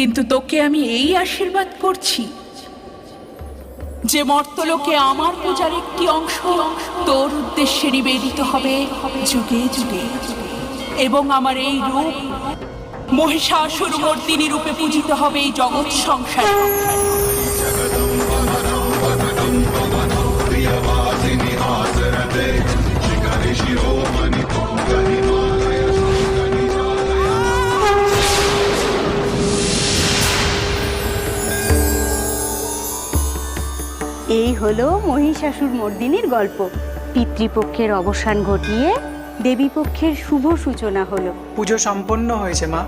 কিন্তু তোকে আমি এই আশীর্বাদ করছি যে মর্তলোকে আমার পূজার একটি অংশ তোর উদ্দেশ্যে নিবেদিত হবে যুগে যুগে, এবং আমার এই রূপ মহিষাসুরমর্দিনী রূপে পূজিত হবে এই জগৎ সংসারে। এই হলো মহিষাসুরমর্দিনীর গল্প। পিতৃপক্ষের অবসান ঘটিয়ে দেবীপক্ষের শুভ সূচনা হলো। পুজো সম্পন্ন হয়েছে মা।